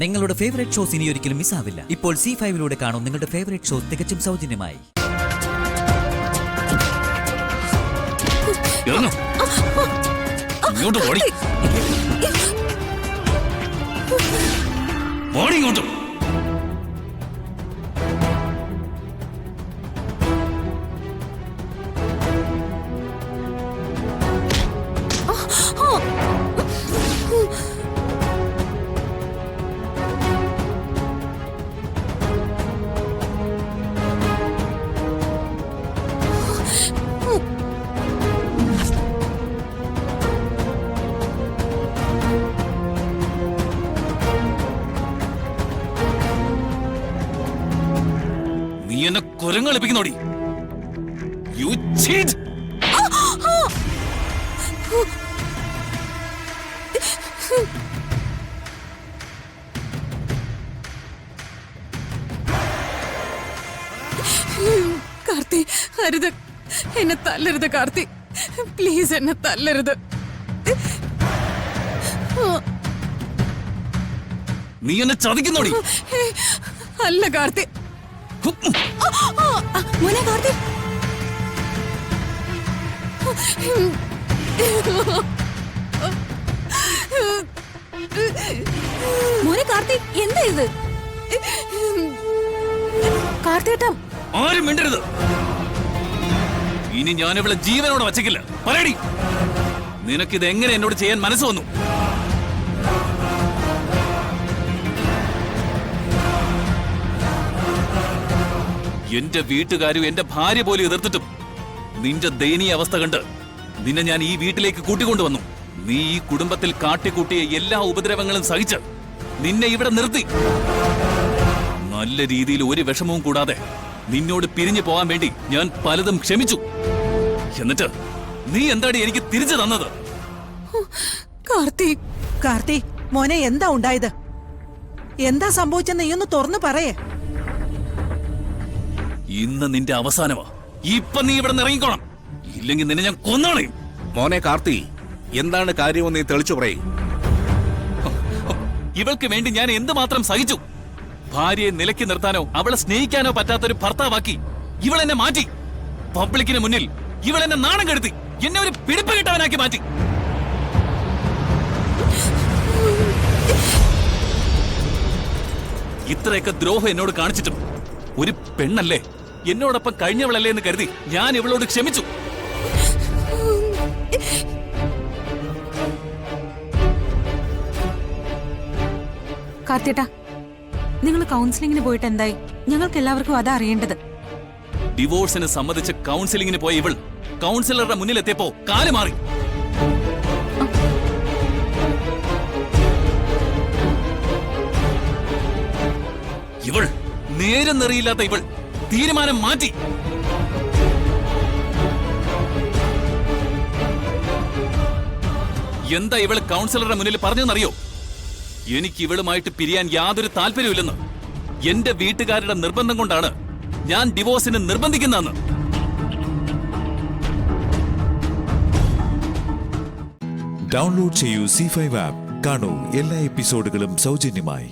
നിങ്ങളുടെ favourite shows ഇനി ഒരിക്കലും മിസ്സാവില്ല. ഇപ്പോൾ C5 കാണും നിങ്ങളുടെ ഫേവറേറ്റ് ഷോസ് തികച്ചും സൗജന്യമായി. നീ എന്നെ കുരങ്ങളിപ്പിക്കുന്നോടി. You cheat. കാർത്തി, അരുത്, എന്നെ തല്ലരുത് കാർത്തി, പ്ലീസ് എന്നെ തല്ലരുത്. നീ എന്നെ ചതിക്കുന്നോടി. അല്ല കാർത്തി. മോനെ കാർത്തി, മോനെ കാർത്തി, എന്താ ഇത്? കാർത്തിയേട്ടാ, ആരും മിണ്ടരുത്. ഇനി ഞാൻ ഇവിടെ ജീവനോടെ വച്ചേക്കില്ല. പറയടി, നിനക്കിത് എങ്ങനെ എന്നോട് ചെയ്യാൻ മനസ്സ് വന്നു? എന്റെ വീട്ടുകാരും എന്റെ ഭാര്യ പോലും എതിർത്തിട്ടും നിന്റെ ദയനീയ അവസ്ഥ കണ്ട് നിന്നെ ഞാൻ ഈ വീട്ടിലേക്ക് കൂട്ടിക്കൊണ്ടുവന്നു. നീ ഈ കുടുംബത്തിൽ കാട്ടിക്കൂട്ടിയ എല്ലാ ഉപദ്രവങ്ങളും സഹിച്ച് നിന്നെ ഇവിടെ നിർത്തി. നല്ല രീതിയിൽ ഒരു വിഷമവും കൂടാതെ നിന്നോട് പിരിഞ്ഞു പോകാൻ വേണ്ടി ഞാൻ പലതും ക്ഷമിച്ചു. എന്നിട്ട് നീ എന്താടി എനിക്ക് തിരിച്ചു തന്നത്? കാർത്തി, കാർത്തി മോനെ, എന്താ ഉണ്ടായത്? എന്താ സംഭവിച്ചെന്ന് നീയൊന്ന് തുറന്നു പറയേ. ഇന്ന് നിന്റെ അവസാനമാ. ഇപ്പൊ നീ ഇവിടെ ഇറങ്ങിക്കോണം, ഇല്ലെങ്കിൽ നിന്നെ ഞാൻ കൊന്നാളയും. മോനെ കാർത്തി, എന്താണ് കാര്യമെന്ന് നീ തെളിച്ചു പറയും. ഇവൾക്ക് വേണ്ടി ഞാൻ എന്തുമാത്രം സഹിച്ചു. ഭാര്യയെ നിലയ്ക്ക് നിർത്താനോ അവളെ സ്നേഹിക്കാനോ പറ്റാത്തൊരു ഭർത്താവാക്കി ഇവളെന്നെ മാറ്റി. പബ്ലിക്കിന് മുന്നിൽ ഇവളെന്നെ നാണം കെടുത്തി, എന്നെ ഒരു പിടിപ്പ് കിട്ടാനാക്കി മാറ്റി. ഇത്രയൊക്കെ ദ്രോഹം എന്നോട് കാണിച്ചിട്ടും ഒരു പെണ്ണല്ലേ, എന്നോടൊപ്പം കഴിഞ്ഞവളല്ലേ എന്ന് കരുതി ഞാൻ ഇവളോട് ക്ഷമിച്ചു. കാർത്തിയേട്ടാ, നിങ്ങൾ കൗൺസിലിംഗിന് പോയിട്ട് എന്തായി? ഞങ്ങൾക്ക് എല്ലാവർക്കും അതാ അറിയേണ്ടത്. ഡിവോഴ്സിന് സമ്മതിച്ച് കൗൺസിലിംഗിന് പോയ ഇവൾ കൗൺസിലറുടെ മുന്നിലെത്തിയപ്പോ കാല് മാറി. ഇവൾ നേരം നിറയില്ലാത്ത ഇവൾ തീരുമാനം മാറ്റി. എന്താ ഇവൾ കൗൺസിലറുടെ മുന്നിൽ പറഞ്ഞെന്നറിയോ? എനിക്ക് ഇവളുമായിട്ട് പിരിയാൻ യാതൊരു താല്പര്യമില്ലെന്ന്. എന്റെ വീട്ടുകാരുടെ നിർബന്ധം കൊണ്ടാണ് ഞാൻ ഡിവോഴ്സിന് നിർബന്ധിക്കുന്നതെന്ന്. ഡൗൺലോഡ് ചെയ്യൂ C5 ആപ്പ്. കാണൂ എല്ലാ എപ്പിസോഡുകളും സൗജന്യമായി.